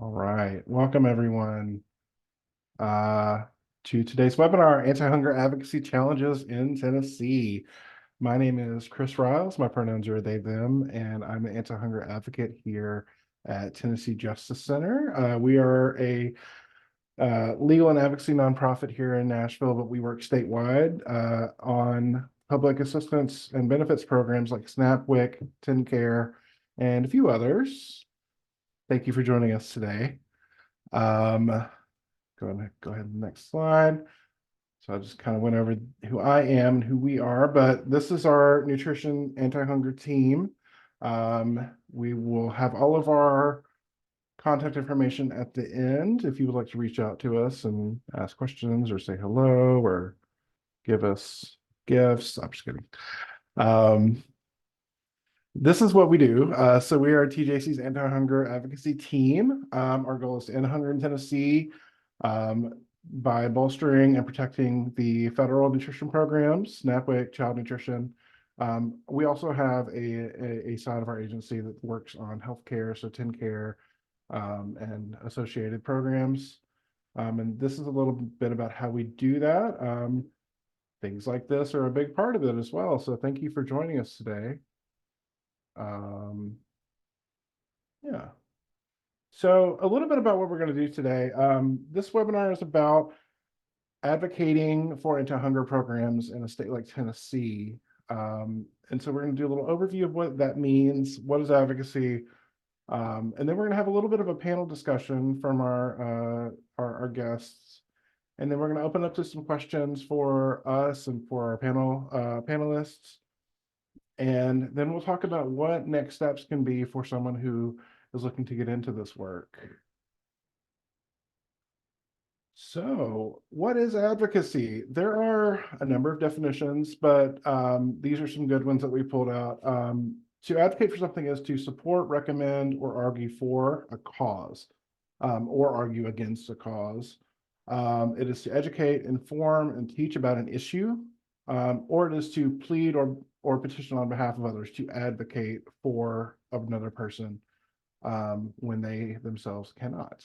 All right, welcome everyone uh, to today's webinar, Anti-Hunger Advocacy Challenges in Tennessee. My name is Chris Riles, my pronouns are they, them, and I'm an anti-hunger advocate here at Tennessee Justice Center. We are a legal and advocacy nonprofit here in Nashville, but we work statewide on public assistance and benefits programs like SNAP, WIC, TennCare, and a few others. Thank you for joining us today. Go ahead to the next slide. So I just kind of went over who I am and who we are, but this is our nutrition anti-hunger team. We will have all of our contact information at the end if you would like to reach out to us and ask questions or say hello or give us gifts. I'm just kidding. This is what we do. So we are TJC's anti-hunger advocacy team. Our goal is to end hunger in Tennessee by bolstering and protecting the federal nutrition programs, SNAP, WIC, child nutrition. We also have a side of our agency that works on healthcare, so TennCare and associated programs. And this is a little bit about how we do that. Things like this are a big part of it as well. So thank you for joining us today. Yeah. So a little bit about what we're going to do today. This webinar is about advocating for anti-hunger programs in a state like Tennessee. And so we're going to do a little overview of what that means, what is advocacy, and then we're going to have a little bit of a panel discussion from our guests. And then we're going to open up to some questions for us and for our panelists. And then we'll talk about what next steps can be for someone who is looking to get into this work. So what is advocacy? There are a number of definitions, but these are some good ones that we pulled out. To advocate for something is to support, recommend, or argue for a cause, or argue against a cause. It is to educate, inform, and teach about an issue, or it is to plead or petition on behalf of others, to advocate for another person when they themselves cannot.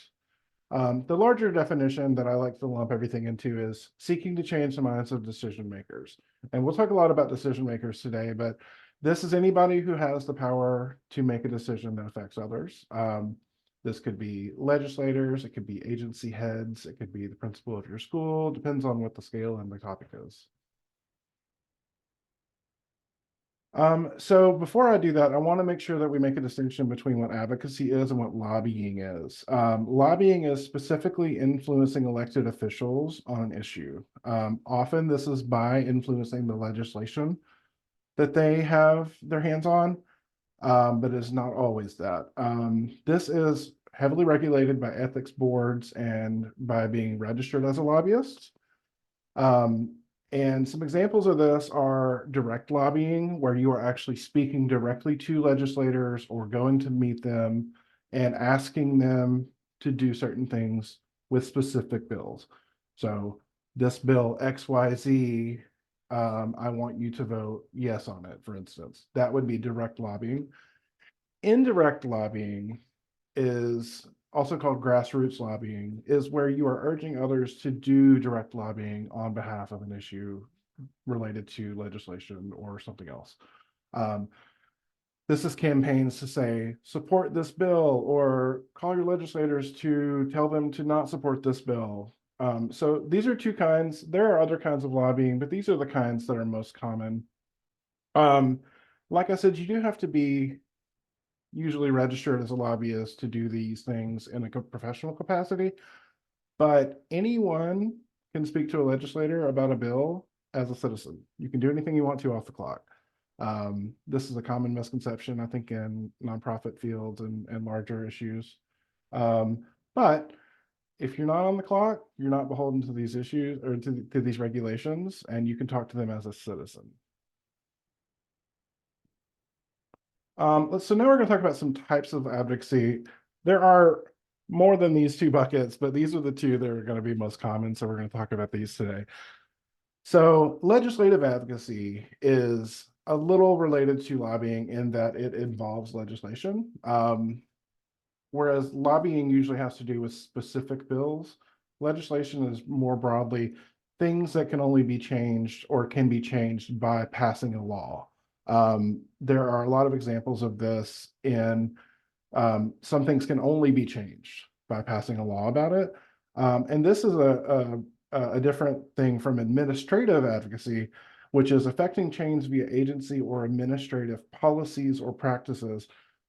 The larger definition that I like to lump everything into is seeking to change the minds of decision makers. And we'll talk a lot about decision makers today, but this is anybody who has the power to make a decision that affects others. This could be legislators, it could be agency heads, it could be the principal of your school, depends on what the scale and the topic is. So before I do that, I want to make sure that we make a distinction between what advocacy is and what lobbying is. Lobbying is specifically influencing elected officials on an issue. Often this is by influencing the legislation that they have their hands on, but it's not always that. This is heavily regulated by ethics boards and by being registered as a lobbyist. And some examples of this are direct lobbying, where you are actually speaking directly to legislators or going to meet them and asking them to do certain things with specific bills. So this bill XYZ, I want you to vote yes on it, for instance. That would be direct lobbying. Indirect lobbying is also called grassroots lobbying, is where you are urging others to do direct lobbying on behalf of an issue related to legislation or something else. This is campaigns to say, support this bill, or call your legislators to tell them to not support this bill. So these are two kinds. There are other kinds of lobbying, but these are the kinds that are most common. Like I said, you do have to be usually registered as a lobbyist to do these things in a professional capacity, but anyone can speak to a legislator about a bill as a citizen. You can do anything you want to off the clock. This is a common misconception, I think, in nonprofit fields and larger issues. But if you're not on the clock, you're not beholden to these issues or to these regulations, and you can talk to them as a citizen. So now we're going to talk about some types of advocacy. There are more than these two buckets, but these are the two that are going to be most common. So we're going to talk about these today. So legislative advocacy is a little related to lobbying in that it involves legislation. whereas lobbying usually has to do with specific bills, legislation is more broadly things that can only be changed or can be changed by passing a law. There are a lot of examples of this in some things can only be changed by passing a law about it. And this is a different thing from administrative advocacy, which is affecting change via agency or administrative policies or practices,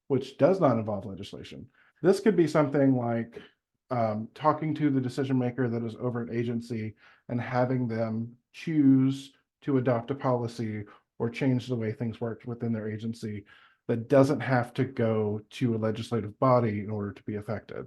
which does not involve legislation. This could be something like talking to the decision maker that is over an agency and having them choose to adopt a policy or change the way things work within their agency that doesn't have to go to a legislative body in order to be affected.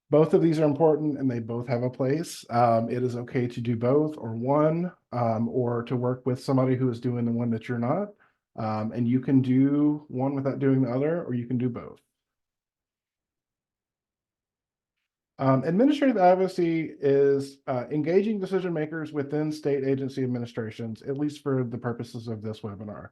Both of these are important and they both have a place. It is okay to do both or one, or to work with somebody who is doing the one that you're not. And you can do one without doing the other, or you can do both. Administrative advocacy is engaging decision makers within state agency administrations, at least for the purposes of this webinar.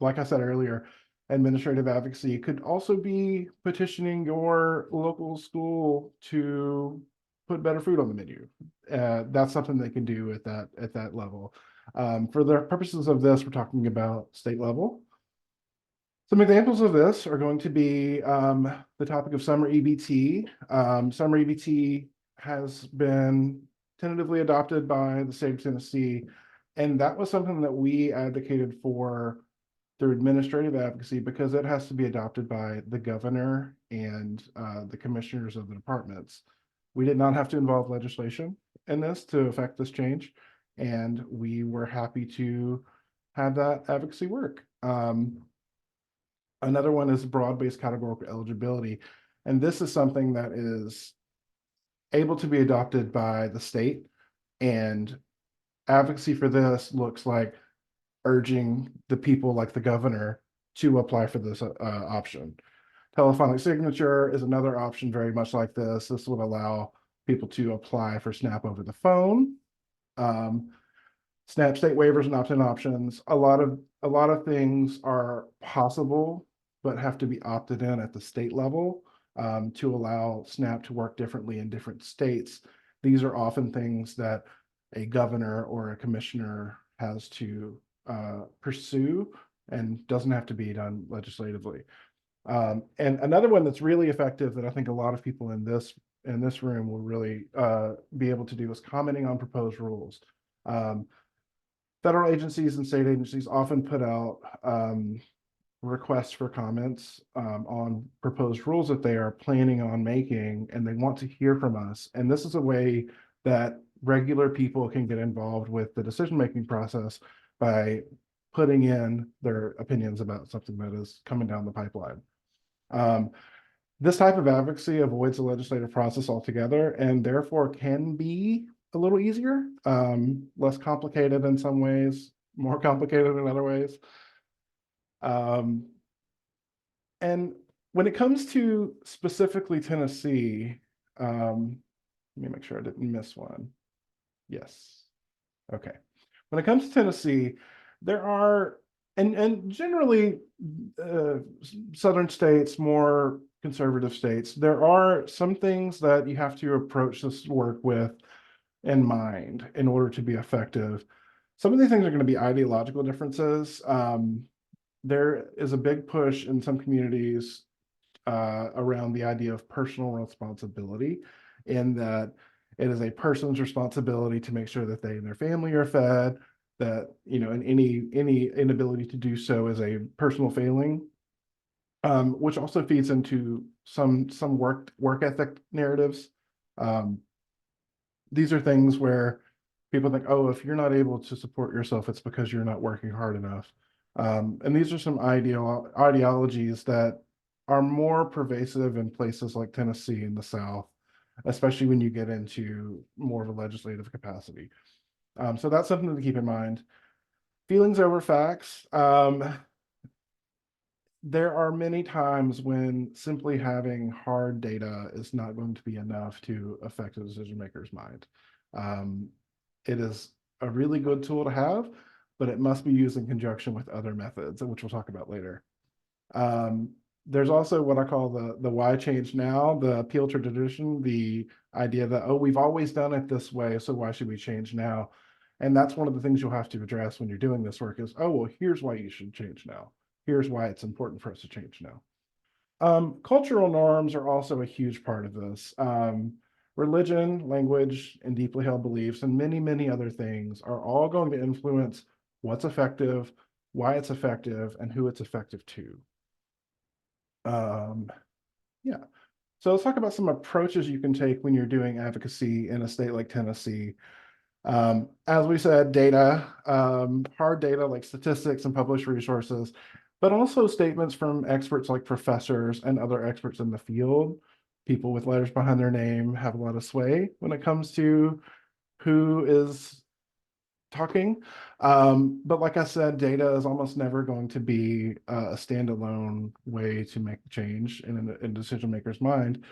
Like I said earlier, administrative advocacy could also be petitioning your local school to put better food on the menu. That's something they can do at that level. For the purposes of this, we're talking about state level. Some examples of this are going to be the topic of summer EBT. Summer EBT has been tentatively adopted by the state of Tennessee, and that was something that we advocated for through administrative advocacy because it has to be adopted by the governor and the commissioners of the departments. We did not have to involve legislation in this to affect this change, and we were happy to have that advocacy work. Another one is broad-based categorical eligibility. And this is something that is able to be adopted by the state. And advocacy for this looks like urging the people like the governor to apply for this option. Telephonic signature is another option very much like this. This would allow people to apply for SNAP over the phone. SNAP state waivers and opt-in options. A lot of things are possible, but have to be opted in at the state level to allow SNAP to work differently in different states. These are often things that a governor or a commissioner has to pursue and doesn't have to be done legislatively. And another one that's really effective that I think a lot of people in this room will really be able to do is commenting on proposed rules. Federal agencies and state agencies often put out requests for comments on proposed rules that they are planning on making, and they want to hear from us. And this is a way that regular people can get involved with the decision-making process by putting in their opinions about something that is coming down the pipeline. This type of advocacy avoids the legislative process altogether and therefore can be a little easier, less complicated in some ways, more complicated in other ways. And when it comes to specifically Tennessee, let me make sure I didn't miss one. Yes. Okay. When it comes to Tennessee, there are, and generally southern states, more conservative states, there are some things that you have to approach this work with in mind in order to be effective. Some of these things are going to be ideological differences. There is a big push in some communities around the idea of personal responsibility, in that it is a person's responsibility to make sure that they and their family are fed, that, and any inability to do so is a personal failing, which also feeds into some work ethic narratives. These are things where people think, oh, if you're not able to support yourself, it's because you're not working hard enough. And these are some ideologies that are more pervasive in places like Tennessee in the South, especially when you get into more of a legislative capacity. So that's something to keep in mind. Feelings over facts. There are many times when simply having hard data is not going to be enough to affect a decision maker's mind. It is a really good tool to have, but it must be used in conjunction with other methods, which we'll talk about later. There's also what I call the why change now, the appeal to tradition, the idea that, oh, we've always done it this way, so why should we change now? And that's one of the things you'll have to address when you're doing this work is, oh, well, here's why you should change now. Here's why it's important for us to change now. Cultural norms are also a huge part of this. Religion, language, and deeply held beliefs, and many, many other things are all going to influence what's effective, why it's effective, and who it's effective to. Um, yeah. So let's talk about some approaches you can take when you're doing advocacy in a state like Tennessee. As we said, data, hard data like statistics and published resources, but also statements from experts like professors and other experts in the field. People with letters behind their name have a lot of sway when it comes to who is talking. But like I said, data is almost never going to be a standalone way to make change in a decision maker's mind.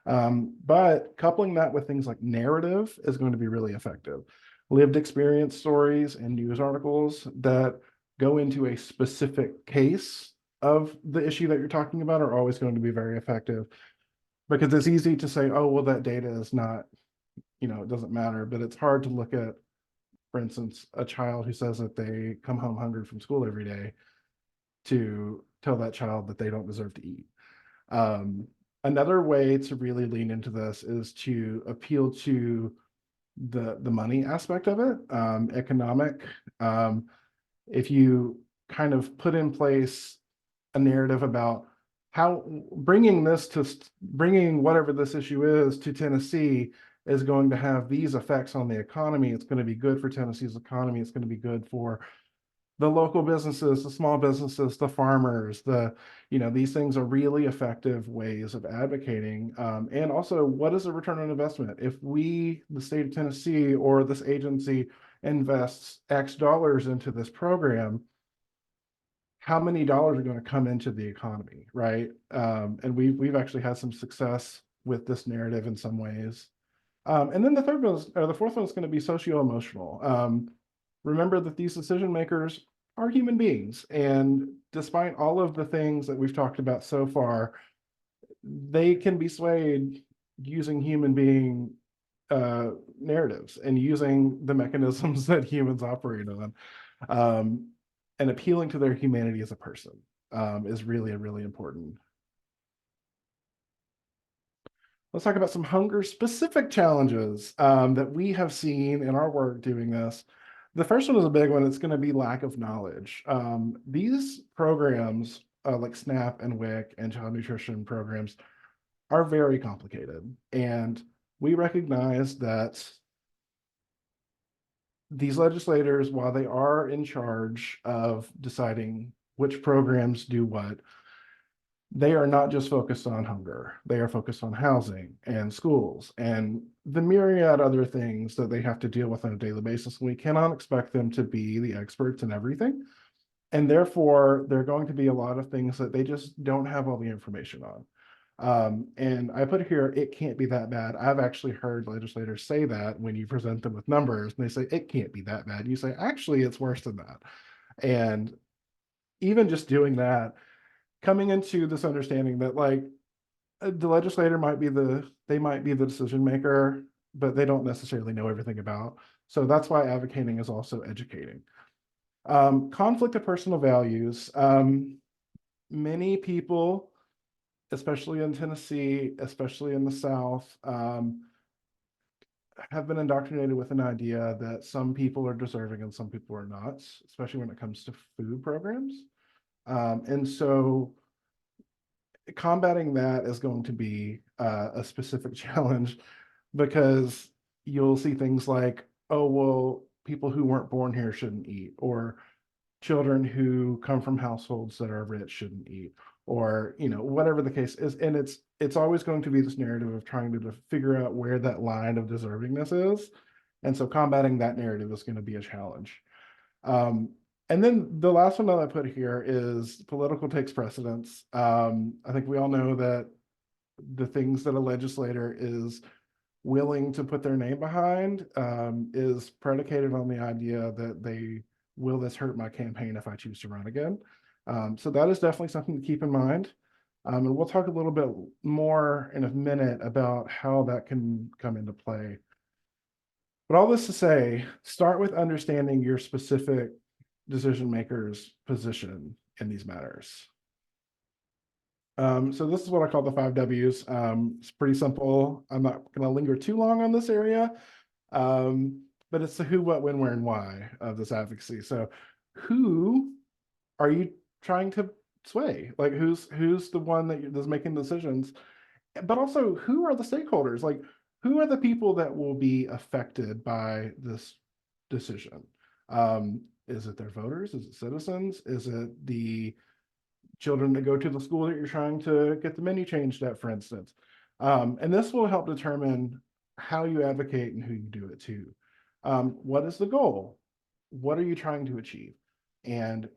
But coupling that with things like narrative is going to be really effective. Lived experience stories and news articles that go into a specific case of the issue that you're talking about are always going to be very effective, because it's easy to say, oh, well, that data is not, it doesn't matter, but it's hard to look at, for instance, a child who says that they come home hungry from school every day to tell that child that they don't deserve to eat. Another way to really lean into this is to appeal to the money aspect of it, economic. If you kind of put in place a narrative about how bringing whatever this issue is to Tennessee is going to have these effects on the economy. It's going to be good for Tennessee's economy. It's going to be good for the local businesses, the small businesses, the farmers, these things are really effective ways of advocating. And also, what is the return on investment? If we, the state of Tennessee, or this agency invests X dollars into this program, how many dollars are going to come into the economy, right? And we've actually had some success with this narrative in some ways. And then the fourth one is going to be socio-emotional. Remember that these decision makers are human beings, and despite all of the things that we've talked about so far, they can be swayed using human being narratives and using the mechanisms that humans operate on, and appealing to their humanity as a person is really, really important. Let's talk about some hunger specific challenges that we have seen in our work doing this. The first one is a big one. It's going to be lack of knowledge. These programs like SNAP and WIC and child nutrition programs are very complicated. And we recognize that these legislators, while they are in charge of deciding which programs do what, they are not just focused on hunger. They are focused on housing and schools and the myriad other things that they have to deal with on a daily basis. We cannot expect them to be the experts in everything. And therefore, there are going to be a lot of things that they just don't have all the information on. And I put here, it can't be that bad. I've actually heard legislators say that when you present them with numbers and they say, it can't be that bad. You say, actually, it's worse than that. And even just doing that, coming into this understanding that like the legislator might be the decision maker, but they don't necessarily know everything about. So that's why advocating is also educating. Conflict of personal values. Many people, especially in Tennessee, especially in the South, have been indoctrinated with an idea that some people are deserving and some people are not, especially when it comes to food programs. And so combating that is going to be a specific challenge, because you'll see things like, oh, well, people who weren't born here shouldn't eat, or children who come from households that are rich shouldn't eat, or whatever the case is. And it's always going to be this narrative of trying to figure out where that line of deservingness is. And so combating that narrative is going to be a challenge. And then the last one that I put here is political takes precedence. I think we all know that the things that a legislator is willing to put their name behind is predicated on the idea that will this hurt my campaign if I choose to run again? So that is definitely something to keep in mind. And we'll talk a little bit more in a minute about how that can come into play. But all this to say, start with understanding your specific decision maker's position in these matters. So this is what I call the 5 Ws. It's pretty simple. I'm not going to linger too long on this area, but it's the who, what, when, where, and why of this advocacy. So who are you trying to sway? Like who's the one that's making decisions? But also, who are the stakeholders? Like, who are the people that will be affected by this decision? Is it their voters? Is it citizens? Is it the children that go to the school that you're trying to get the menu changed at, for instance? And this will help determine how you advocate and who you do it to. What is the goal? What are you trying to achieve? And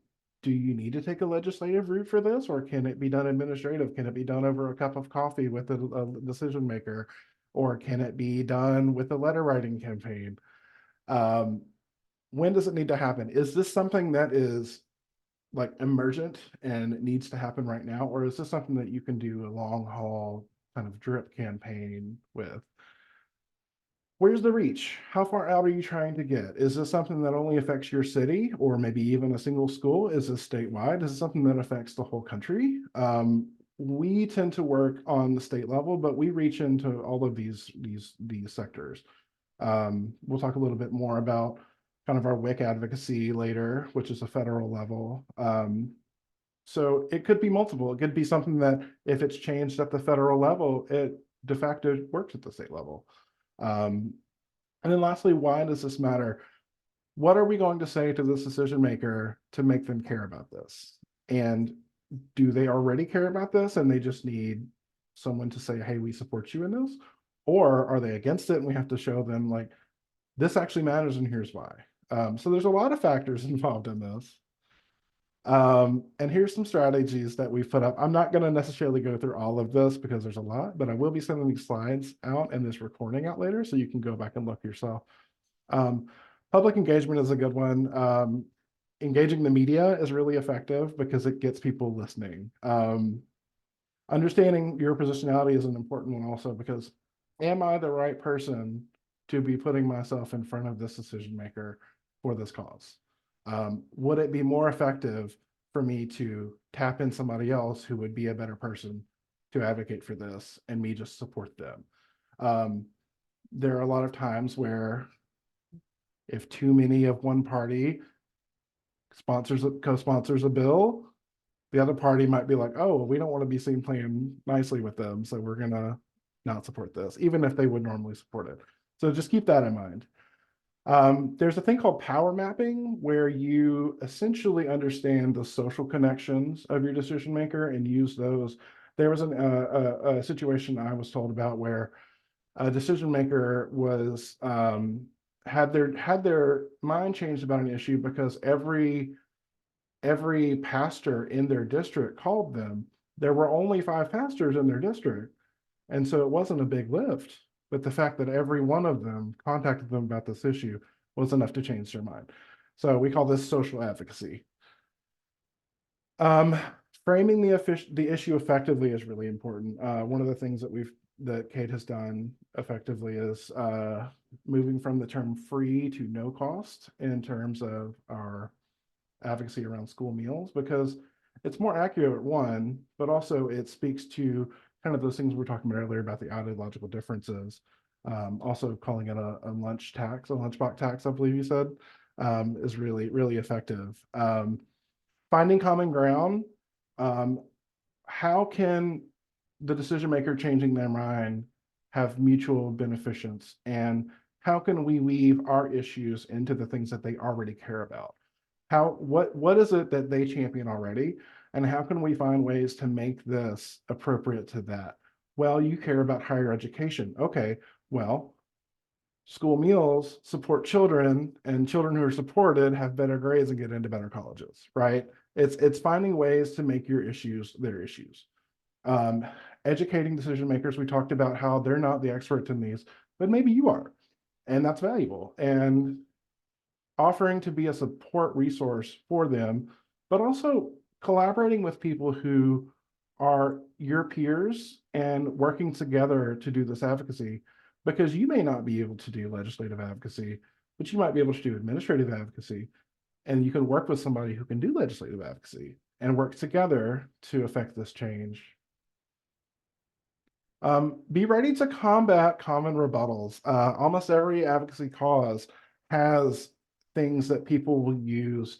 do you need to take a legislative route for this, or can it be done administrative? Can it be done over a cup of coffee with a decision maker, or can it be done with a letter writing campaign? When does it need to happen? Is this something that is like emergent and it needs to happen right now, or is this something that you can do a long haul kind of drip campaign with? Where's the reach? How far out are you trying to get? Is this something that only affects your city or maybe even a single school? Is this statewide? Is it something that affects the whole country? We tend to work on the state level, but we reach into all of these sectors. We'll talk a little bit more about kind of our WIC advocacy later, which is a federal level. So it could be multiple. It could be something that if it's changed at the federal level, it de facto works at the state level. And then lastly, why does this matter? What are we going to say to this decision maker to make them care about this? And do they already care about this and they just need someone to say, hey, we support you in this? Or are they against it and we have to show them like, this actually matters and here's why. So there's a lot of factors involved in this. And here's some strategies that we've put up. I'm not going to necessarily go through all of this because there's a lot, but I will be sending these slides out and this recording out later so you can go back and look yourself. Public engagement is a good one. Engaging the media is really effective because it gets people listening. Understanding your positionality is an important one also because am I the right person to be putting myself in front of this decision maker for this cause? Would it be more effective for me to tap in somebody else who would be a better person to advocate for this and me just support them? There are a lot of times where if too many of one party co-sponsors a bill, the other party might be like, oh, we don't want to be seen playing nicely with them, so we're gonna not support this, even if they would normally support it. So just keep that in mind. There's a thing called power mapping where you essentially understand the social connections of your decision maker and use those. There was a situation I was told about where a decision maker was had their mind changed about an issue because every pastor in their district called them. There were only 5 pastors in their district, and so it wasn't a big lift. But the fact that every one of them contacted them about this issue was enough to change their mind. So we call this social advocacy. Framing the issue effectively is really important. One of the things that Kate has done effectively is moving from the term free to no cost in terms of our advocacy around school meals, because it's more accurate, one, but also it speaks to kind of those things we were talking about earlier about the ideological differences. Also calling it a lunchbox tax, I believe you said, is really, really effective. Finding common ground. How can the decision maker changing their mind have mutual beneficence? And how can we weave our issues into the things that they already care about? What is it that they champion already? And how can we find ways to make this appropriate to that? Well, you care about higher education. Okay, well, school meals support children, and children who are supported have better grades and get into better colleges, right? It's finding ways to make your issues their issues. Educating decision makers, we talked about how they're not the experts in these, but maybe you are, and that's valuable. And offering to be a support resource for them, but also collaborating with people who are your peers and working together to do this advocacy, because you may not be able to do legislative advocacy, but you might be able to do administrative advocacy, and you can work with somebody who can do legislative advocacy and work together to affect this change. Be ready to combat common rebuttals. Almost every advocacy cause has things that people will use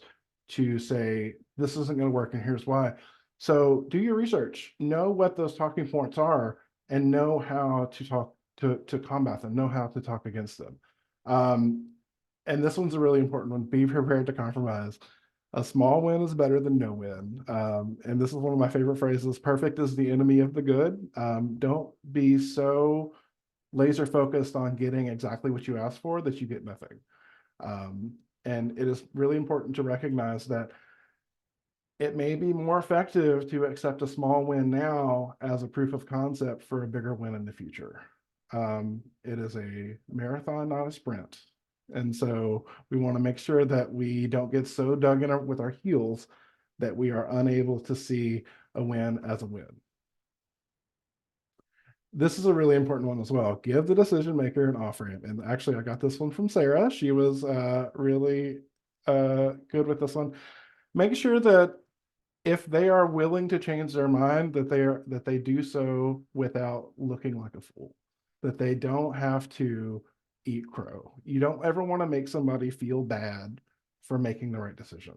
to say, this isn't going to work, and here's why. So do your research, know what those talking points are, and know how to talk to combat them, know how to talk against them. And this one's a really important one. Be prepared to compromise. A small win is better than no win. And this is one of my favorite phrases: perfect is the enemy of the good. Don't be so laser focused on getting exactly what you asked for that you get nothing. And it is really important to recognize that it may be more effective to accept a small win now as a proof of concept for a bigger win in the future. It is a marathon, not a sprint. And so we want to make sure that we don't get so dug in with our heels that we are unable to see a win as a win. This is a really important one as well. Give the decision maker an off-ramp. And actually, I got this one from Sarah. She was really good with this one. Make sure that if they are willing to change their mind, that they do so without looking like a fool, that they don't have to eat crow. You don't ever want to make somebody feel bad for making the right decision.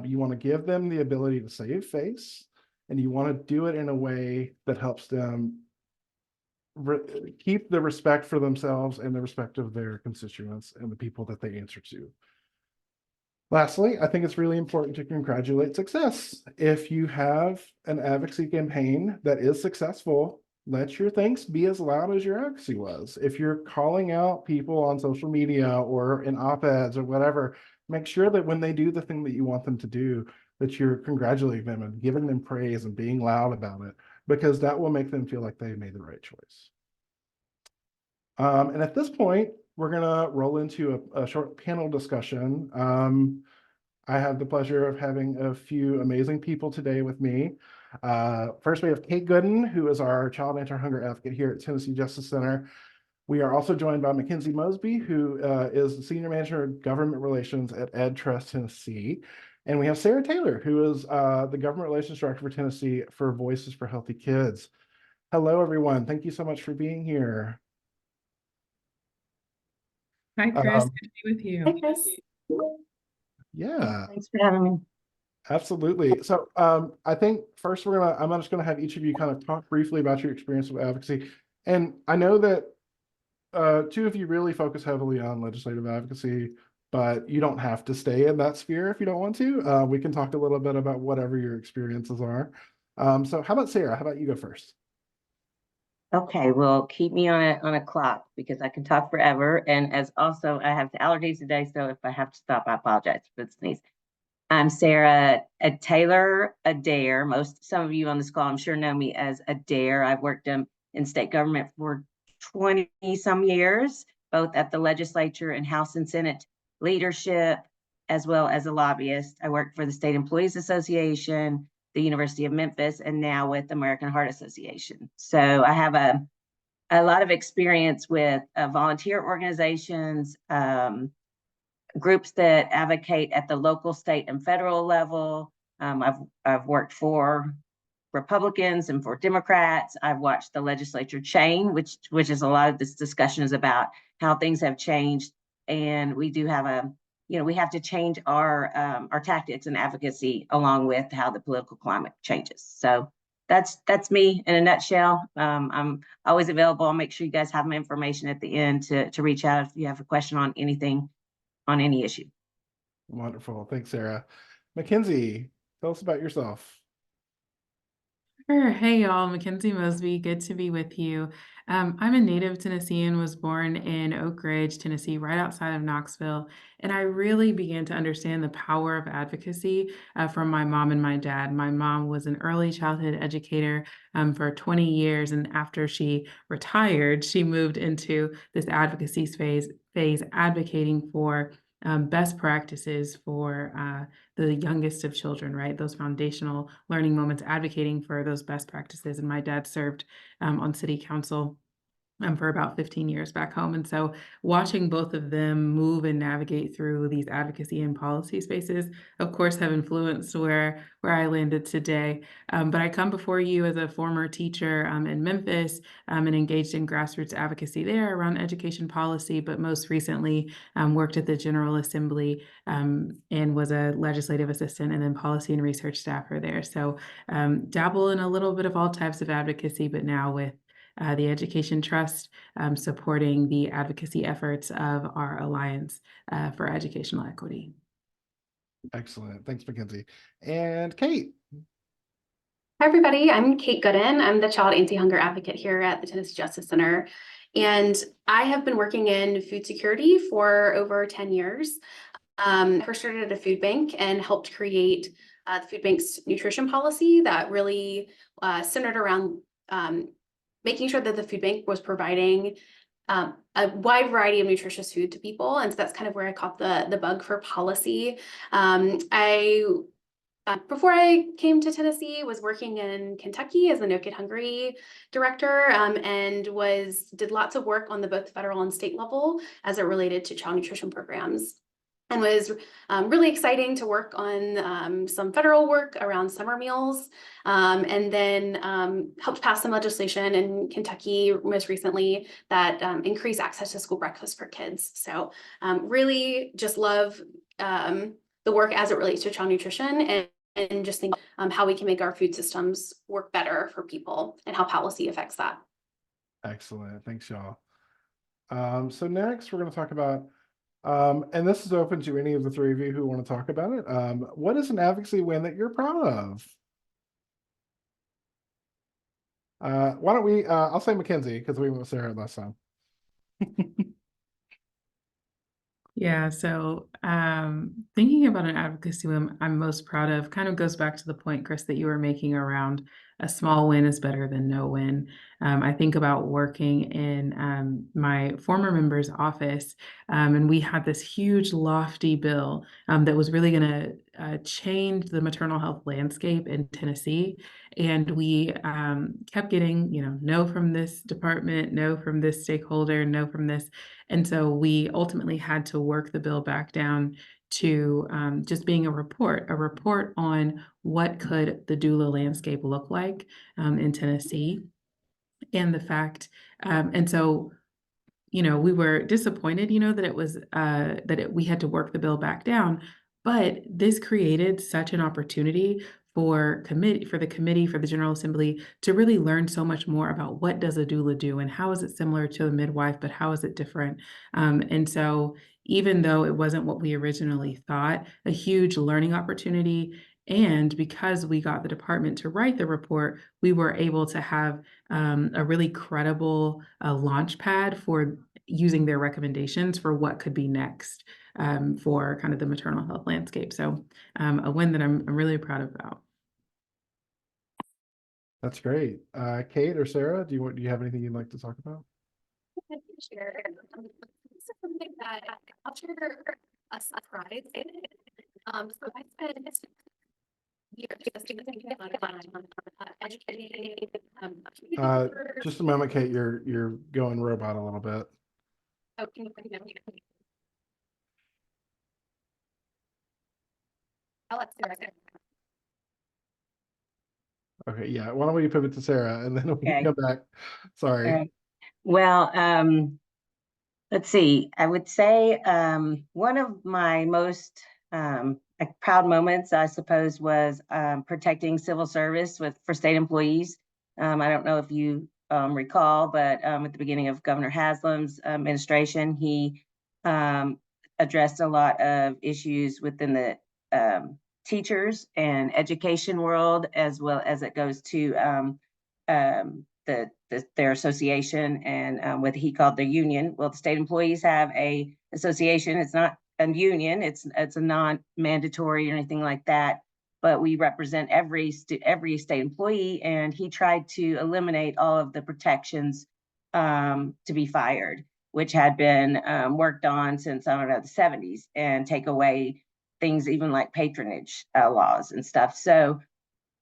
You want to give them the ability to save face, and you want to do it in a way that helps them keep the respect for themselves and the respect of their constituents and the people that they answer to. Lastly, I think it's really important to congratulate success. If you have an advocacy campaign that is successful, let your thanks be as loud as your advocacy was. If you're calling out people on social media or in op-eds or whatever, make sure that when they do the thing that you want them to do, that you're congratulating them and giving them praise and being loud about it, because that will make them feel like they made the right choice. And at this point, we're going to roll into a short panel discussion. I have the pleasure of having a few amazing people today with me. First, we have Kate Gooden, who is our child anti-hunger advocate here at Tennessee Justice Center. We are also joined by Mackenzie Mosby, who is the Senior Manager of Government Relations at Ed Trust Tennessee. And we have Sarah Taylor, who is the Government Relations Director for Tennessee for Voices for Healthy Kids. Hello, everyone. Thank you so much for being here. Hi, Chris. Good to be with you. Hi, Chris. Yeah. Thanks for having me. Absolutely. So I think first I'm just gonna have each of you kind of talk briefly about your experience with advocacy. And I know that two of you really focus heavily on legislative advocacy, but you don't have to stay in that sphere if you don't want to. We can talk a little bit about whatever your experiences are. So how about Sarah? How about you go first? Okay, well, keep me on a clock because I can talk forever. And as also, I have allergies today, so if I have to stop, I apologize for the sneeze. I'm Sarah Taylor Adair. Some of you on this call, I'm sure, know me as Adair. I've worked in state government for 20 some years, both at the legislature and House and Senate leadership, as well as a lobbyist. I worked for the State Employees Association, the University of Memphis, and now with the American Heart Association. So I have a lot of experience with volunteer organizations, groups that advocate at the local, state, and federal level. I've worked for Republicans and for Democrats. I've watched the legislature change, which is a lot of this discussion is about how things have changed, and we do have we have to change our tactics and advocacy along with how the political climate changes. So that's me in a nutshell. I'm always available. I'll make sure you guys have my information at the end to reach out if you have a question on anything, on any issue. Wonderful. Thanks, Sarah. Mackenzie, tell us about yourself. Sure. Hey, y'all. Mackenzie Mosby. Good to be with you. I'm a native Tennessean, was born in Oak Ridge, Tennessee, right outside of Knoxville. And I really began to understand the power of advocacy from my mom and my dad. My mom was an early childhood educator for 20 years. And after she retired, she moved into this advocacy phase advocating for best practices for the youngest of children, right? Those foundational learning moments, advocating for those best practices. And my dad served on city council for about 15 years back home. And so watching both of them move and navigate through these advocacy and policy spaces, of course, have influenced where I landed today. But I come before you as a former teacher in Memphis and engaged in grassroots advocacy there around education policy, but most recently worked at the General Assembly and was a legislative assistant and then policy and research staffer there. So dabble in a little bit of all types of advocacy, but now with the Education Trust, supporting the advocacy efforts of our Alliance for Educational Equity. Excellent. Thanks, Mackenzie. And Kate. Hi, everybody. I'm Kate Gooden. I'm the Child Anti-Hunger Advocate here at the Tennessee Justice Center. And I have been working in food security for over 10 years. I first started at a food bank and helped create the food bank's nutrition policy that really centered around making sure that the food bank was providing a wide variety of nutritious food to people. And so that's kind of where I caught the bug for policy. Before I came to Tennessee, was working in Kentucky as the No Kid Hungry director, and did lots of work on both federal and state level as it related to child nutrition programs. And was really exciting to work on some federal work around summer meals, and then helped pass some legislation in Kentucky most recently that increased access to school breakfast for kids. So really just love the work as it relates to child nutrition and just think how we can make our food systems work better for people and how policy affects that. Excellent. Thanks, y'all. So next we're going to talk about and this is open to any of the three of you who want to talk about it. What is an advocacy win that you're proud of? Why don't we, I'll say Mackenzie because we went with Sarah last time. Yeah, so thinking about an advocacy win I'm most proud of kind of goes back to the point, Chris, that you were making around a small win is better than no win. I think about working in my former member's office, and we had this huge, lofty bill that was really going to change the maternal health landscape in Tennessee. And we kept getting, no from this department, no from this stakeholder, no from this. And so we ultimately had to work the bill back down to just being a report on what could the doula landscape look like in Tennessee. And the fact, and so, we were disappointed, that it was, we had to work the bill back down, but this created such an opportunity for the committee, for the General Assembly to really learn so much more about what does a doula do and how is it similar to a midwife, but how is it different? And so even though it wasn't what we originally thought, a huge learning opportunity. And because we got the department to write the report, we were able to have a really credible launch pad for using their recommendations for what could be next for kind of the maternal health landscape. So a win that I'm really proud about. That's great. Kate or Sarah, do you have anything you'd like to talk about? Sure. This is something that I'll share a surprise. So I spent years just thinking about educating. Just a moment, Kate. You're going robot a little bit. Oh, can you hear me? I'll let Sarah go. Okay, yeah. Why don't we pivot to Sarah and then we can Okay. come back. Sorry. All right. Well, let's see. I would say one of my most proud moments, I suppose, was protecting civil service for state employees. I don't know if you recall, but at the beginning of Governor Haslam's administration, he addressed a lot of issues within the teachers and education world, as well as it goes to their association and what he called the union. Well, the state employees have a association. It's not a union. It's a non-mandatory or anything like that. But we represent every state employee, and he tried to eliminate all of the protections to be fired, which had been worked on since, I don't know, the 70s, and take away things even like patronage laws and stuff. So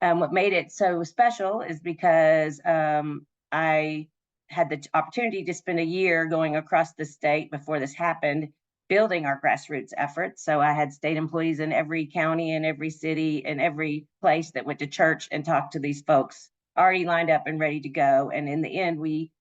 what made it so special is because I had the opportunity to spend a year going across the state before this happened, building our grassroots efforts. So I had state employees in every county and every city and every place that went to church and talked to these folks already lined up and ready to go. And in the end, we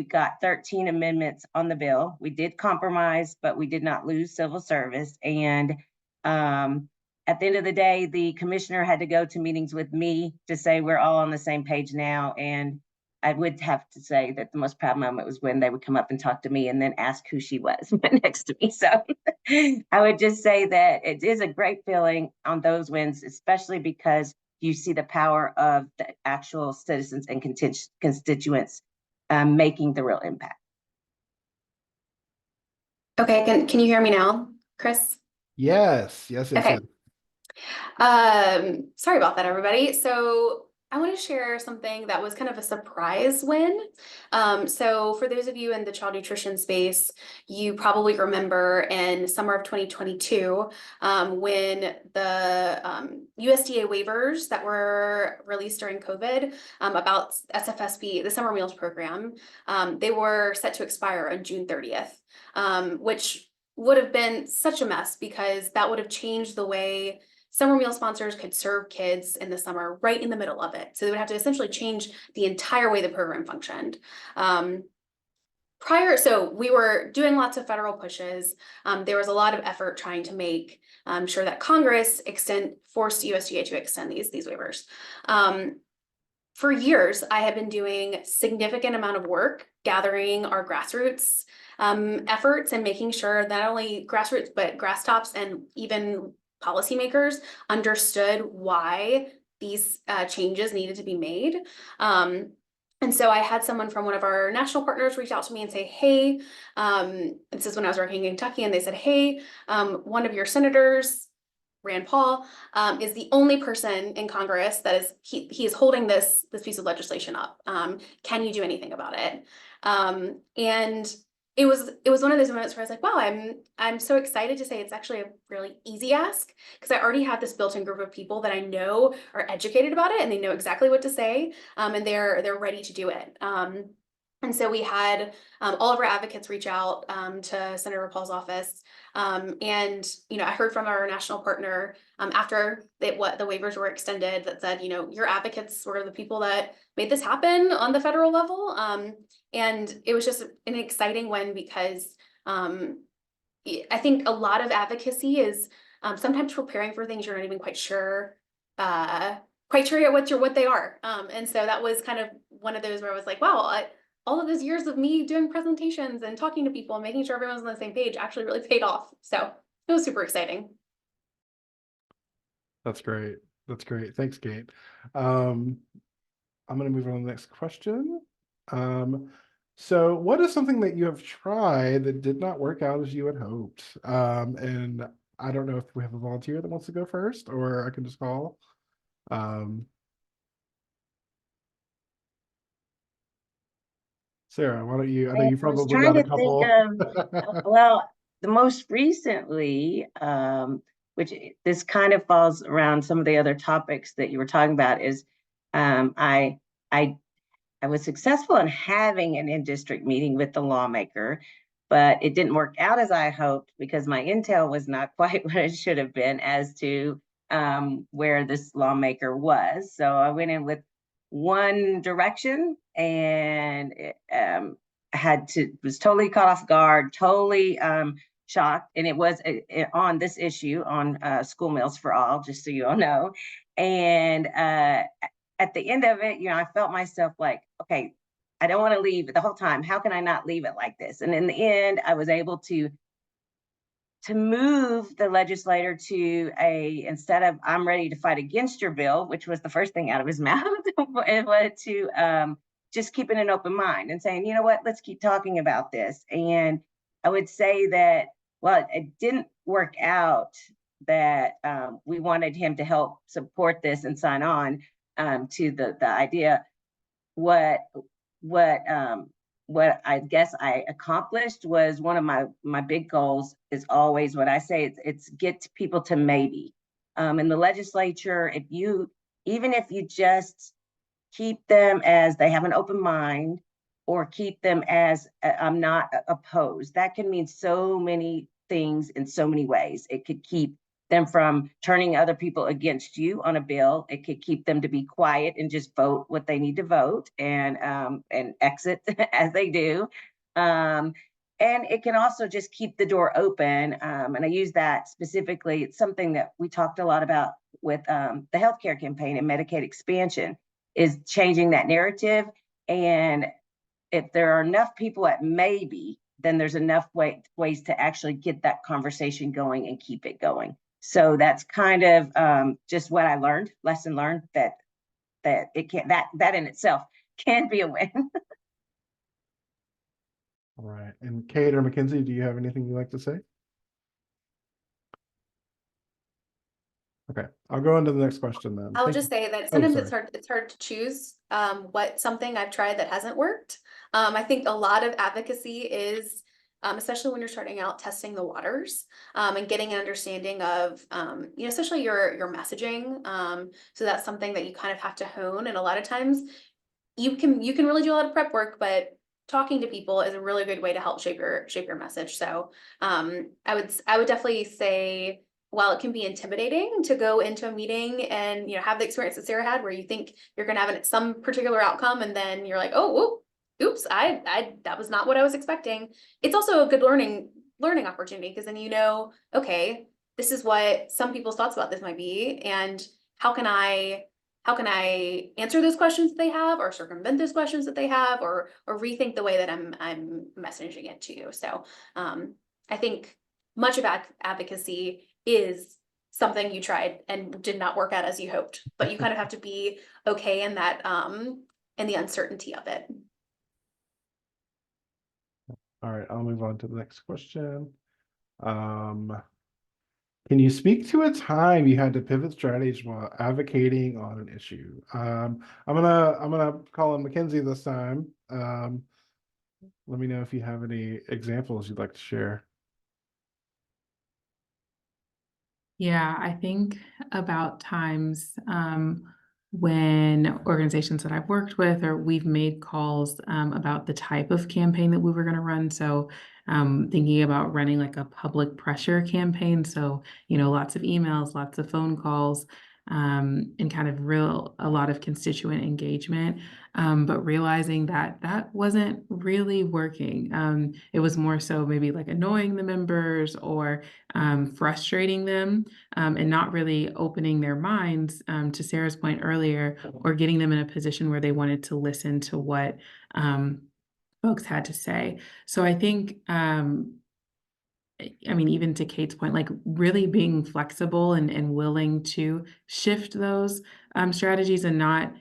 got 13 amendments on the bill. We did compromise, but we did not lose civil service. And at the end of the day, the commissioner had to go to meetings with me to say we're all on the same page now. And I would have to say that the most proud moment was when they would come up and talk to me and then ask who she was next to me. So I would just say that it is a great feeling on those wins, especially because you see the power of the actual citizens and constituents making the real impact. Okay, can you hear me now, Chris? Yes, yes, yes, Okay. yes. Sorry about that, everybody. So I want to share something that was kind of a surprise win. So for those of you in the child nutrition space, you probably remember in summer of 2022, when the USDA waivers that were released during COVID about SFSP, the Summer Meals Program, they were set to expire on June 30th, which would have been such a mess because that would have changed the way summer meal sponsors could serve kids in the summer right in the middle of it. So they would have to essentially change the entire way the program functioned. So we were doing lots of federal pushes. There was a lot of effort trying to make sure that Congress forced USDA to extend these waivers. For years, I have been doing significant amount of work gathering our grassroots efforts and making sure not only grassroots, but grass tops and even policymakers understood why these changes needed to be made. And so I had someone from one of our national partners reach out to me and say, hey, this is when I was working in Kentucky, and they said, hey, one of your senators, Rand Paul, is the only person in Congress that he is holding this piece of legislation up. Can you do anything about it? And it was one of those moments where I was like, wow, I'm so excited to say it's actually a really easy ask, because I already have this built-in group of people that I know are educated about it and they know exactly what to say, and they're ready to do it. And so we had all of our advocates reach out to Senator Paul's office. And, I heard from our national partner after the waivers were extended that said, your advocates were the people that made this happen on the federal level. And it was just an exciting win because I think a lot of advocacy is sometimes preparing for things you're not even quite sure what they are. And so that was kind of one of those where I was like, wow, all of those years of me doing presentations and talking to people and making sure everyone's on the same page actually really paid off. So it was super exciting. That's great. That's great. Thanks, Kate. I'm going to move on to the next question. So what is something that you have tried that did not work out as you had hoped? And I don't know if we have a volunteer that wants to go first, or I can just call. Sarah, why don't you? I know you probably got a couple. Well, the most recently, which this kind of falls around some of the other topics that you were talking about, is I was successful in having an in-district meeting with the lawmaker, but it didn't work out as I hoped because my intel was not quite what it should have been as to where this lawmaker was. So I went in with one direction and was totally caught off guard, totally shocked. And it was on this issue on school meals for all, just so you all know. And at the end of it, I felt myself like, okay, I don't want to leave it the whole time. How can I not leave it like this? And in the end, I was able to move the legislator to instead of I'm ready to fight against your bill, which was the first thing out of his mouth, it was to just keeping an open mind and saying, you know what, let's keep talking about this. And I would say that, well, it didn't work out that we wanted him to help support this and sign on to the idea. What what I guess I accomplished was one of my big goals is always what I say, it's get people to maybe. In the legislature, even if you just keep them as they have an open mind, or keep them as I'm not opposed, that can mean so many things in so many ways. It could keep them from turning other people against you on a bill. It could keep them to be quiet and just vote what they need to vote, and exit as they do. And it can also just keep the door open. And I use that specifically. It's something that we talked a lot about with the healthcare campaign and Medicaid expansion, is changing that narrative. And if there are enough people at maybe, then there's enough ways to actually get that conversation going and keep it going. So that's kind of just what I learned, lesson learned, that it can, that in itself can be a win. All right. And Kate or Mackenzie, do you have anything you'd like to say? Okay, I'll go on to the next question then. I would Thank just you. say that Oh, sometimes sorry. it's hard to choose what something I've tried that hasn't worked. I think a lot of advocacy is, especially when you're starting out, testing the waters and getting an understanding of, you know, especially your messaging. So that's something that you kind of have to hone. And a lot of times you can really do a lot of prep work, but talking to people is a really good way to help shape your message. So I would definitely say, while it can be intimidating to go into a meeting and, you know, have the experience that Sarah had, where you think you're going to have some particular outcome, and then you're like, oh, whoa, oops, I that was not what I was expecting. It's also a good learning opportunity, because then, you know, okay, this is what some people's thoughts about this might be, and how can I answer those questions that they have, or circumvent those questions that they have, or rethink the way that I'm messaging it to you. So I think much of advocacy is something you tried and did not work out as you hoped, but you kind of have to be okay in that in the uncertainty of it. All right, I'll move on to the next question. Can you speak to a time you had to pivot strategies while advocating on an issue? I'm gonna call on Mackenzie this time. Let me know if you have any examples you'd like to share. Yeah, I think about times when organizations that I've worked with, or we've made calls about the type of campaign that we were going to run. So thinking about running like a public pressure campaign. So, you know, lots of emails, lots of phone calls, and kind of a lot of constituent engagement. But realizing that that wasn't really working. It was more so maybe like annoying the members, or frustrating them, and not really opening their minds, to Sarah's point earlier, or getting them in a position where they wanted to listen to what folks had to say. So I think, I mean, even to Kate's point, like really being flexible and willing to shift those strategies, and not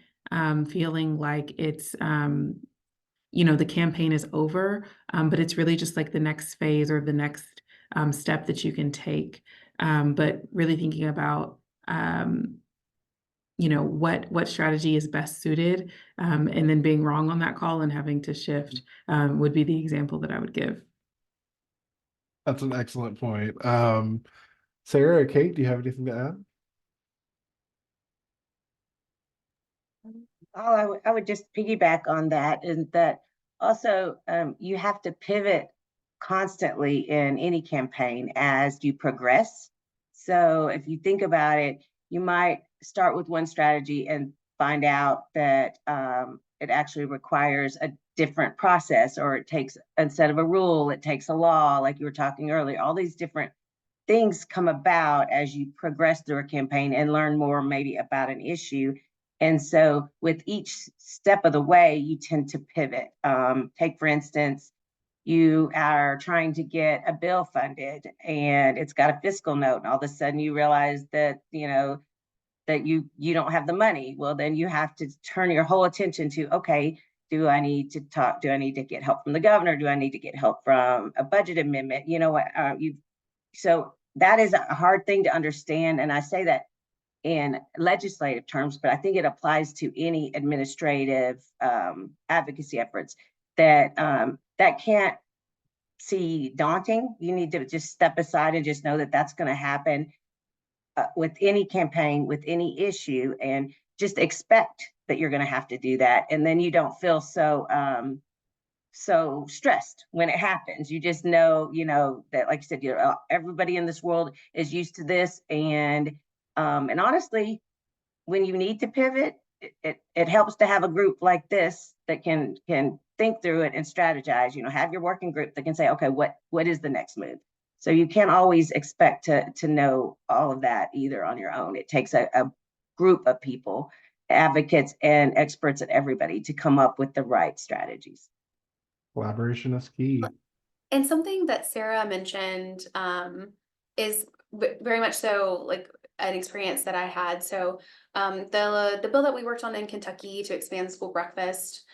feeling like it's, you know, the campaign is over, but it's really just like the next phase, or the next step that you can take. But really thinking about, you know, what strategy is best suited, and then being wrong on that call and having to shift, would be the example that I would give. That's an excellent point. Sarah or Kate, do you have anything to add? Oh, I would just piggyback on that, and that also you have to pivot constantly in any campaign as you progress. So if you think about it, you might start with one strategy and find out that it actually requires a different process, or it takes, instead of a rule, it takes a law, like you were talking earlier. All these different things come about as you progress through a campaign and learn more maybe about an issue. And so with each step of the way, you tend to pivot. Take, for instance, you are trying to get a bill funded and it's got a fiscal note, and all of a sudden you realize that, you know, that you don't have the money. Well, then you have to turn your whole attention to, okay, do I need to get help from the governor? Do I need to get help from a budget amendment? You know what, so that is a hard thing to understand. And I say that in legislative terms, but I think it applies to any administrative advocacy efforts, that that can't see daunting. You need to just step aside and just know that that's going to happen with any campaign, with any issue, and just expect that you're going to have to do that. And then you don't feel so so stressed when it happens. You just know, that, like you said, everybody in this world is used to this. And honestly, when you need to pivot, it helps to have a group like this that can think through it and strategize. Have your working group that can say, okay, what is the next move? So you can't always expect to know all of that either on your own. It takes a group of people, advocates and experts and everybody to come up with the right strategies. Collaboration is key. And something that Sarah mentioned is very much so like an experience that I had. So the bill that we worked on in Kentucky to expand school breakfast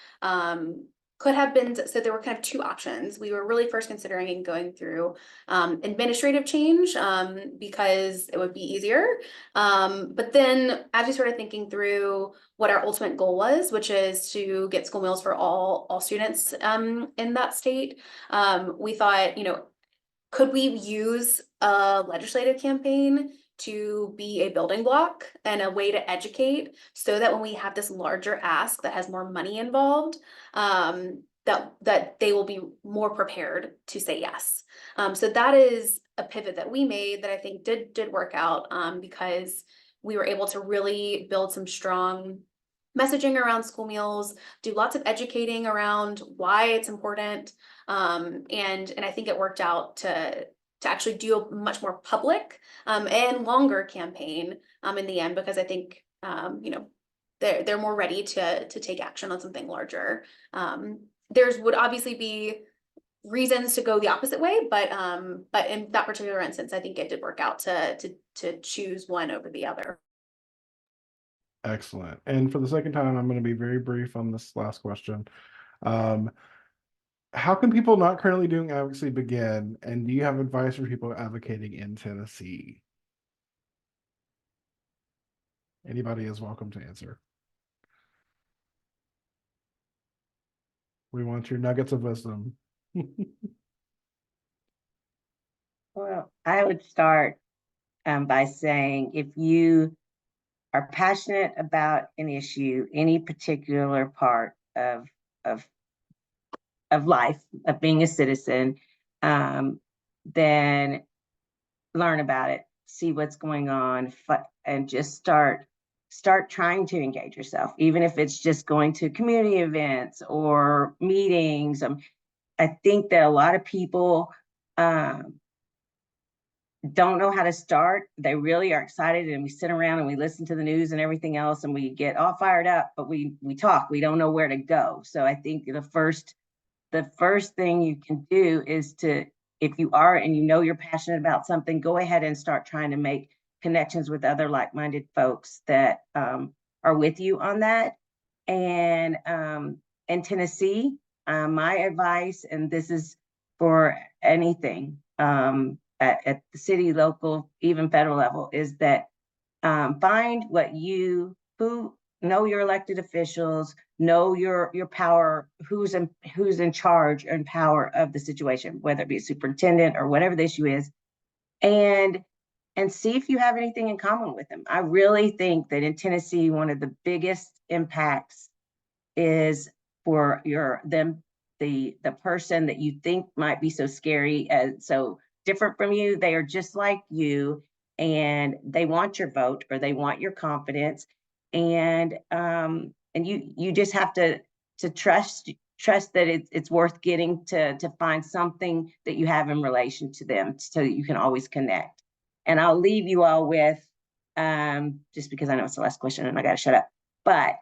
could have been, so there were kind of two options. We were really first considering going through administrative change because it would be easier. But then as we started thinking through what our ultimate goal was, which is to get school meals for all students in that state, we thought, could we use a legislative campaign to be a building block and a way to educate so that when we have this larger ask that has more money involved, that they will be more prepared to say yes. So that is a pivot that we made that I think did work out because we were able to really build some strong messaging around school meals, do lots of educating around why it's important. And I think it worked out to actually do a much more public and longer campaign in the end, because I think they're more ready to take action on something larger. There's would obviously be reasons to go the opposite way, but in that particular instance, I think it did work out to choose one over the other. Excellent. And for the second time, I'm going to be very brief on this last question. How can people not currently doing advocacy begin? And do you have advice for people advocating in Tennessee? Anybody is welcome to answer. We want your nuggets of wisdom. Well, I would start by saying, if you are passionate about an issue, any particular part of life, of being a citizen, then learn about it, see what's going on, and just start trying to engage yourself, even if it's just going to community events or meetings. I think that a lot of people don't know how to start. They really are excited, and we sit around and we listen to the news and everything else, and we get all fired up, but we talk, we don't know where to go. So I think the first thing you can do is to, if you are and you're passionate about something, go ahead and start trying to make connections with other like-minded folks that are with you on that. And in Tennessee, my advice, and this is for anything at the city, local, even federal level, is that find who know your elected officials, know your power, who's in charge and power of the situation, whether it be a superintendent or whatever the issue is, and see if you have anything in common with them. I really think that in Tennessee, one of the biggest impacts is for the person that you think might be so scary and so different from you. They are just like you, and they want your vote or they want your confidence. And you just have to trust that it's worth getting to find something that you have in relation to them, so that you can always connect. And I'll leave you all with, just because I know it's the last question and I got to shut up, but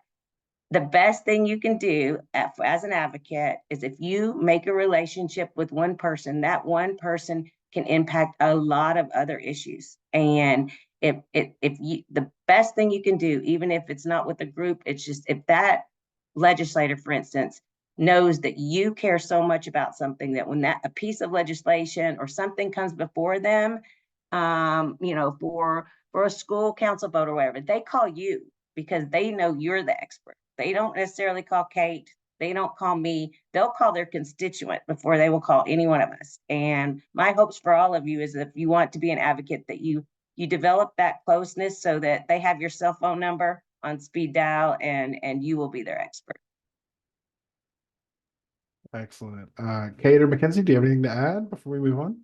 the best thing you can do as an advocate is, if you make a relationship with one person, that one person can impact a lot of other issues. And the best thing you can do, even if it's not with a group, it's just if that legislator, for instance, knows that you care so much about something, that when a piece of legislation or something comes before them, for a school council vote or whatever, they call you because they know you're the expert. They don't necessarily call Kate. They don't call me, they'll call their constituent before they will call any one of us. And my hopes for all of you is if you want to be an advocate, that you develop that closeness so that they have your cell phone number on speed dial, and you will be their expert. Excellent. Kate or Mackenzie, do you have anything to add before we move on?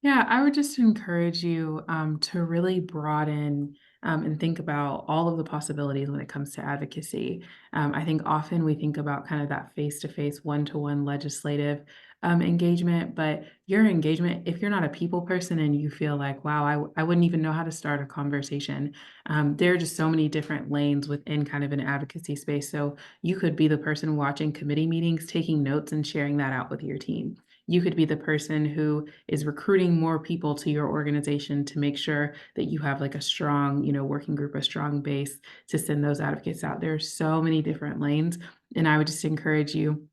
Yeah, I would just encourage you to really broaden and think about all of the possibilities when it comes to advocacy. I think often we think about kind of that face-to-face, one-to-one legislative engagement, but your engagement, if you're not a people person and you feel like, wow, I wouldn't even know how to start a conversation, there are just so many different lanes within kind of an advocacy space. So you could be the person watching committee meetings, taking notes and sharing that out with your team. You could be the person who is recruiting more people to your organization to make sure that you have like a strong, working group, a strong base to send those advocates out. There are so many different lanes. And I would just encourage you,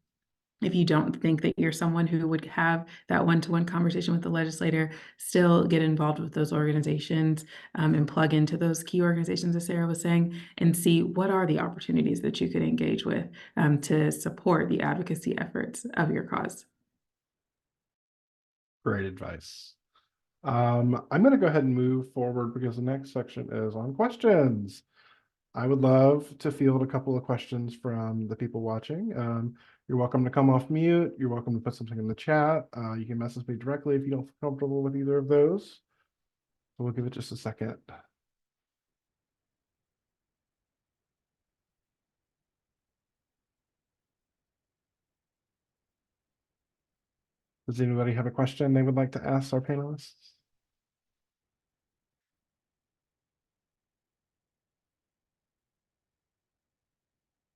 if you don't think that you're someone who would have that one-to-one conversation with the legislator, still get involved with those organizations and plug into those key organizations, as Sarah was saying, and see what are the opportunities that you could engage with to support the advocacy efforts of your cause. Great advice. I'm going to go ahead and move forward because the next section is on questions. I would love to field a couple of questions from the people watching. You're welcome to come off mute. You're welcome to put something in the chat. You can message me directly if you don't feel comfortable with either of those. So we'll give it just a second. Does anybody have a question they would like to ask our panelists?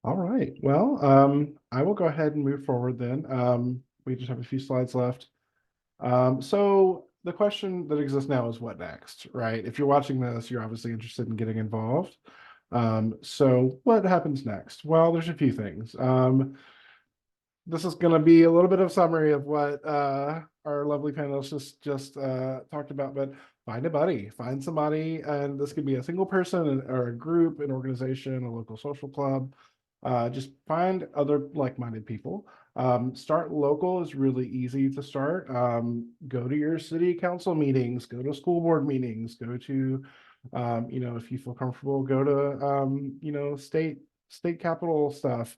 All right. Well, I will go ahead and move forward then. We just have a few slides left. So the question that exists now is what next, right? If you're watching this, you're obviously interested in getting involved. So what happens next? Well, there's a few things. This is going to be a little bit of summary of what our lovely panelists just talked about, but find a buddy, find somebody, and this could be a single person or a group, an organization, a local social club. Just find other like-minded people. Start local is really easy to start. Go to your city council meetings, go to school board meetings, go to, if you feel comfortable, go to, state capital stuff.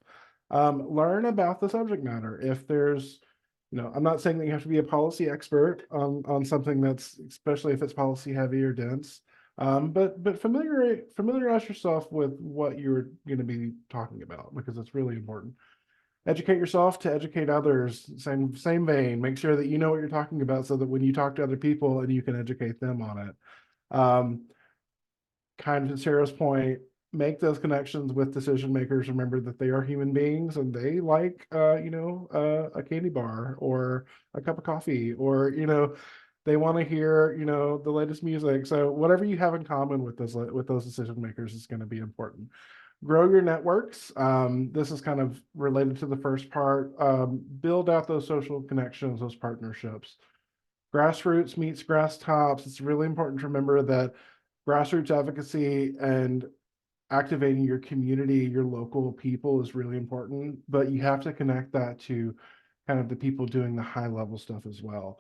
Learn about the subject matter. If there's, I'm not saying that you have to be a policy expert on something that's, especially if it's policy heavy or dense. But familiarize yourself with what you're going to be talking about, because it's really important. Educate yourself to educate others. Same vein. Make sure that you know what you're talking about, so that when you talk to other people, and you can educate them on it. Kind of to Sarah's point, make those connections with decision makers. Remember that they are human beings, and they like a candy bar or a cup of coffee, or they want to hear the latest music. So whatever you have in common with those decision makers is going to be important. Grow your networks. This is kind of related to the first part. Build out those social connections, those partnerships. Grassroots meets grass tops. It's really important to remember that grassroots advocacy and activating your community, your local people is really important, but you have to connect that to kind of the people doing the high level stuff as well.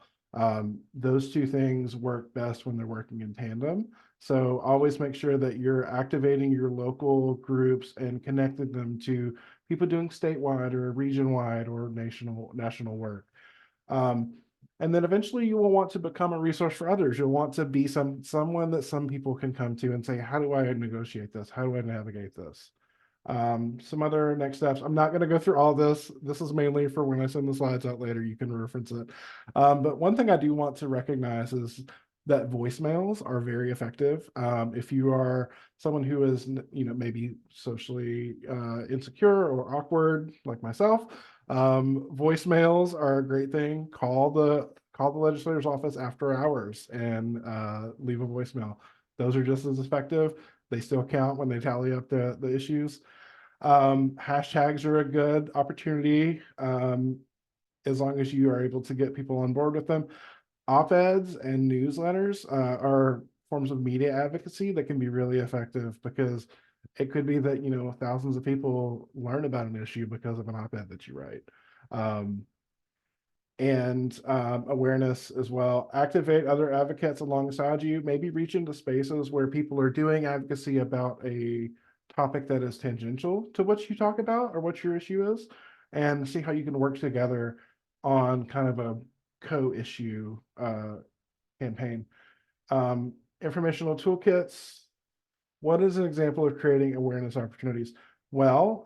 Those two things work best when they're working in tandem. So always make sure that you're activating your local groups and connecting them to people doing statewide or region-wide or national work. And then eventually you will want to become a resource for others. You'll want to be someone that some people can come to and say, how do I negotiate this? How do I navigate this? Some other next steps. I'm not going to go through all this. This is mainly for when I send the slides out later, you can reference it. But one thing I do want to recognize is that voicemails are very effective. If you are someone who is, maybe socially insecure or awkward like myself, voicemails are a great thing. Call the legislator's office after hours and leave a voicemail. Those are just as effective. They still count when they tally up the issues. Hashtags are a good opportunity, as long as you are able to get people on board with them. Op-eds and newsletters are forms of media advocacy that can be really effective, because It could be that, thousands of people learn about an issue because of an op-ed that you write. And awareness as well. Activate other advocates alongside you. Maybe reach into spaces where people are doing advocacy about a topic that is tangential to what you talk about or what your issue is, and see how you can work together on kind of a co-issue campaign. Informational toolkits. What is an example of creating awareness opportunities? Well,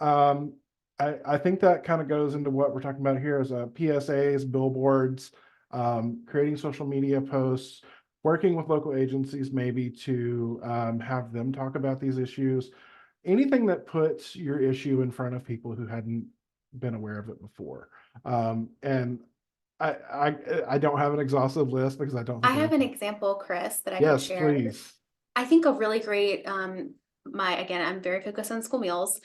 I think that kind of goes into what we're talking about here as PSAs, billboards, creating social media posts, working with local agencies maybe to have them talk about these issues, anything that puts your issue in front of people who hadn't been aware of it before. And I don't have an exhaustive list because I don't think I have an example, Chris, that I can Yes, share. please. I think a really great, again, I'm very focused on school meals.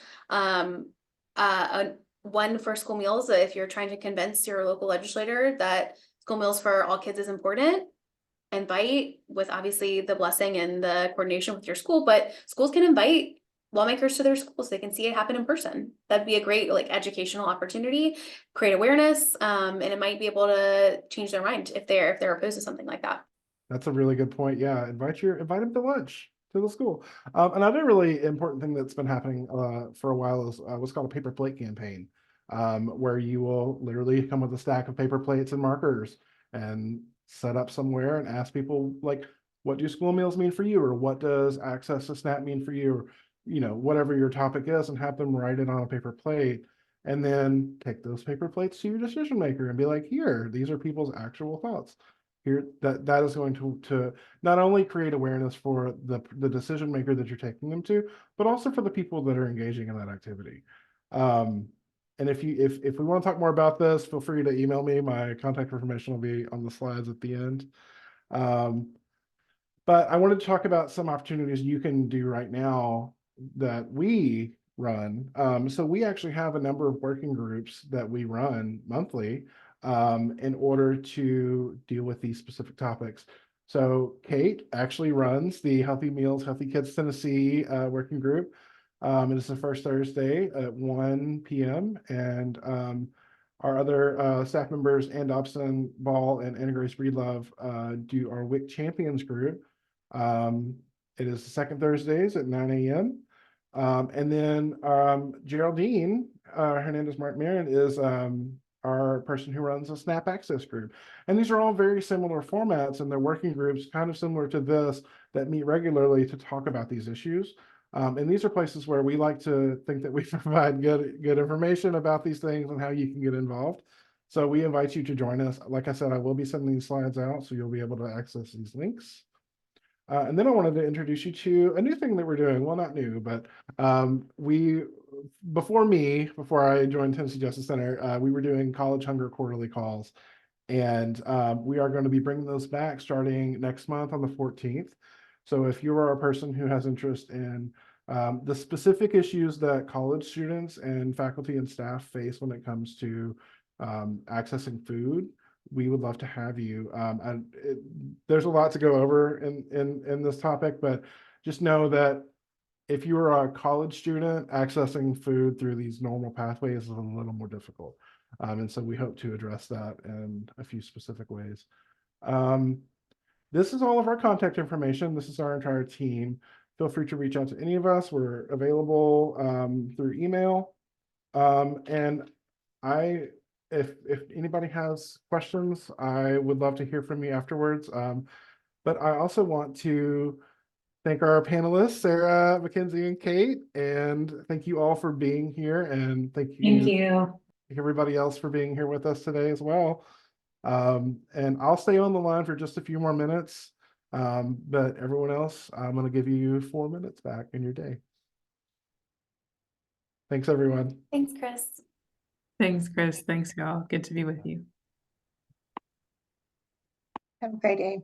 One for school meals, if you're trying to convince your local legislator that school meals for all kids is important, invite, with obviously the blessing and the coordination with your school, but schools can invite lawmakers to their schools. They can see it happen in person. That'd be a great educational opportunity, create awareness, and it might be able to change their mind if they're opposed to something like that. That's a really good point. Yeah, invite them to lunch to the school. Another really important thing that's been happening for a while is what's called a paper plate campaign, where you will literally come with a stack of paper plates and markers and set up somewhere and ask people what do school meals mean for you, or what does access to SNAP mean for you, or whatever your topic is, and have them write it on a paper plate, and then take those paper plates to your decision maker and be like, here, these are people's actual thoughts. Here, that is going to not only create awareness for the decision maker that you're taking them to, but also for the people that are engaging in that activity. And if we want to talk more about this, feel free to email me. My contact information will be on the slides at the end. But I wanted to talk about some opportunities you can do right now that we run. So we actually have a number of working groups that we run monthly in order to deal with these specific topics. So Kate actually runs the Healthy Meals, Healthy Kids Tennessee working group. It is the first Thursday at 1 p.m. And our other staff members, Ann Dobson Ball and Anna Grace Breedlove, do our WIC Champions group. It is the second Thursdays at 9 a.m. And then Geraldine Hernandez Martin is our person who runs a SNAP Access group. And these are all very similar formats, and they're working groups kind of similar to this that meet regularly to talk about these issues. And these are places where we like to think that we provide good information about these things and how you can get involved. So we invite you to join us. Like I said, I will be sending these slides out, so you'll be able to access these links. And then I wanted to introduce you to a new thing that we're doing. Well, not new, but before I joined Tennessee Justice Center, we were doing college hunger quarterly calls. And we are going to be bringing those back starting next month on the 14th. So if you are a person who has interest in the specific issues that college students and faculty and staff face when it comes to accessing food, we would love to have you. There's a lot to go over in this topic, but just know that if you are a college student, accessing food through these normal pathways is a little more difficult. And so we hope to address that in a few specific ways. This is all of our contact information. This is our entire team. Feel free to reach out to any of us. We're available through email. And if anybody has questions, I would love to hear from you afterwards. But I also want to thank our panelists, Sarah, Mackenzie, and Kate, and thank you all for being here. And thank everybody else for being here with us today as well. And I'll stay on the line for just a few more minutes. But everyone else, I'm going to give you 4 minutes back in your day. Thanks, everyone. Thanks, Chris. Thanks, Chris. Thanks, y'all. Good to be with you. Have a great day.